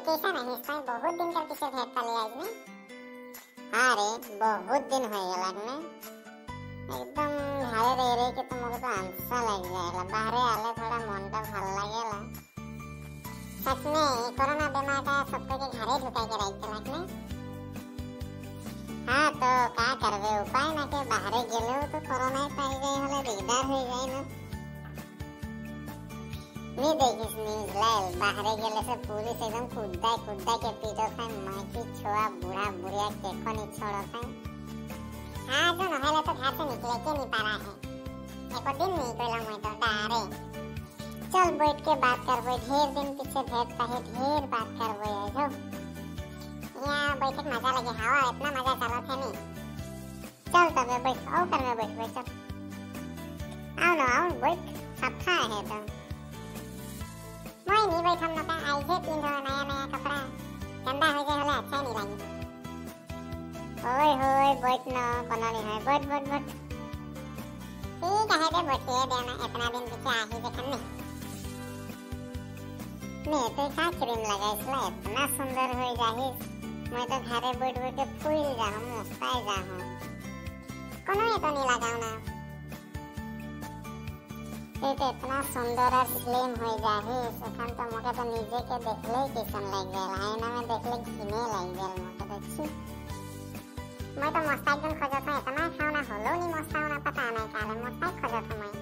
कैसा नहीं इसमें बहुत दिन कर पीछे भेंट पाली आज में। हाँ रे बहुत दिन हो गया लगने एकदम घरे रह रहे कि तुमको तो आंसा लग जाएगा बाहर आले थोड़ा मन का भल लगेला। सच में कोरोना बीमार का सबको के घरे ढुका के रख दिला लगने। हाँ तो का करबे उपाय ना के बाहर गेलो तो कोरोना पाई गई हले दिगदार हो जाए ना। नहीं देखिस न्यूज़ लाइव बाहर गेले से पुलिस एकदम कुद्दा के पीटो था माइकी छोआ बूढ़ा बुढ़िया केको नहीं छोड़ो था। हाँ जो नहले तो घर से निकले के नहीं पा रहा है एको दिन नहीं कोई मैं तो डारे चल बैठ के बात करबो ढेर दिन पीछे भेंट पाहे ढेर बात करबो है जो यहाँ बैठक मजा लगे हवा इतना मजा चला थे नहीं। चल तबे बैठ आओ कर में बैठ चल आओ ना आओ बैठ सफा है तो मोई नहीं बैठ हम लोग आई से पिंधो नया कपड़ा गंदा हो जाए हले अच्छा नहीं लगे। ओए होए बैठ ना कोनो नहीं है बैठ ठीक है दे बैठिए देना इतना दिन पीछे आ ही देखन में मैं तो का क्रीम लगा इसलिए इतना सुंदर हो जाही मैं तो घरे बैठ के फूल जाऊं मुस्काई जाऊं कोनो ये तो नहीं लगाऊ ना ये तो इतना सुंदर और स्लिम हो जाही सखन तो मुझे तो निजे के देखले कैसन लग गेल आईना में देखले घिने लग गेल मुझे तो छी मैं तो मुस्काई जन खोजत है इतना खाना होलो नहीं मुस्काई ना पता नहीं काले मुस्काई खोजत है मैं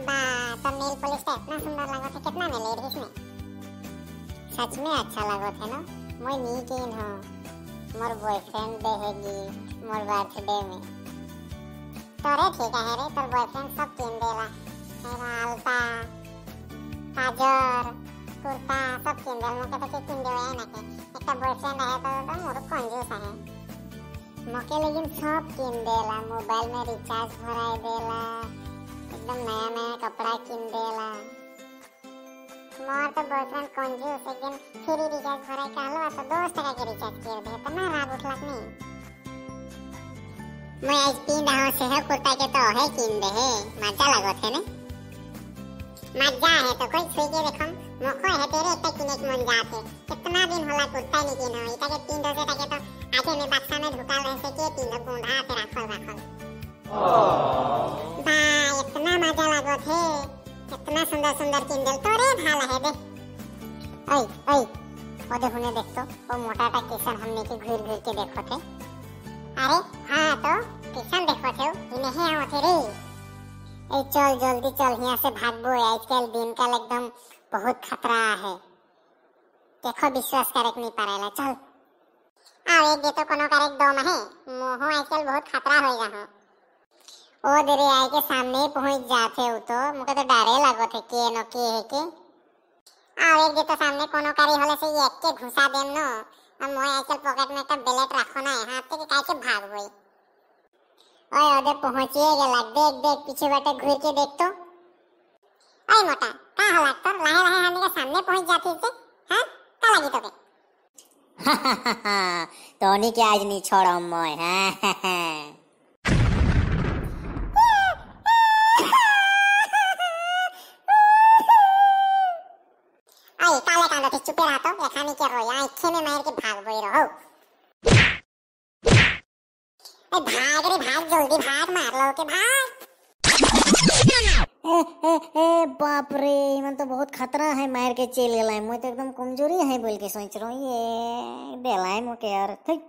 बा तो नेल पॉलिश तो इतना सुंदर लगा था कितना में ले रही इसमें सच में अच्छा लगा था ना मैं नहीं किन हूँ मोर बॉयफ्रेंड देहेगी मोर बर्थडे में तोरे ठीक है रे तोर बॉयफ्रेंड सब किन देला मेरा अलता काजर कुर्ता सब किन देला मुझे तो किन देवे है ना के एक बॉयफ्रेंड है तो मोर कंजूस है मुझे लेकिन सब किन देला मोबाइल में रिचार्ज भराई देला एकदम नया कपड़ा किन देला मोर तो बॉयफ्रेंड कंजूस एकदम फ्री रिचार्ज भराई कहलो तो 2 टका के रिचार्ज कर दे तो ना लाभ उठलक नहीं मैं आज पिन रहा से है कुर्ता के तो है किन दे है मजा लगत है ने मजा है तो कोई छुई के देखम मोको है तेरे एक किने के मन जाते कितना दिन होला कुर्ता नहीं किन हो इता के 3 टका के तो आगे में बक्सा में ढुका रहे से के 3 गुंडा पे रखल बा इतना मजा लगत है इतना सुंदर किंडल तोरे भाला है दे ओए ओदे हुने देख तो वो मोटाटा किसान हमने के घूर के देखो थे अरे हाँ तो किसान देखो थे इन्हें है आओ थे रे ए चल जल्दी चल यहाँ से भागबो आजकल दिन का एकदम बहुत खतरा है देखो विश्वास करक नहीं पारेला चल आओ एक दे तो कोनो करक दो महे मोह आजकल बहुत खतरा हो जा ओ देरे आए के सामने पहुंच जाते हो तो मुझे तो डरे लगो थे के नो के है के आओ एक दे तो सामने कोनो करी हले से एक के घुसा देम नो अब मोय आजकल पॉकेट में का बेलेट रखो ना हाथ के काहे के भाग होई ओए ओदे पहुंचिए गेला देख पीछे बैठे घूर के देख तो ओए मोटा का हला तो लाहे हमने के सामने पहुंच जाती से हां का लगी तो के तोनी के आज नहीं छोड़ो मोय हां चुपे रहा तो खाने के रोया इच्छे में मार के भाग बोई रहो भाग रे भाग जल्दी भाग मार लो के भाग ए बाप रे मन तो बहुत खतरा है मार के चल गेला मैं तो एकदम कमजोरी है बोल के सोच रहा हूँ ये देला है मोके यार ठीक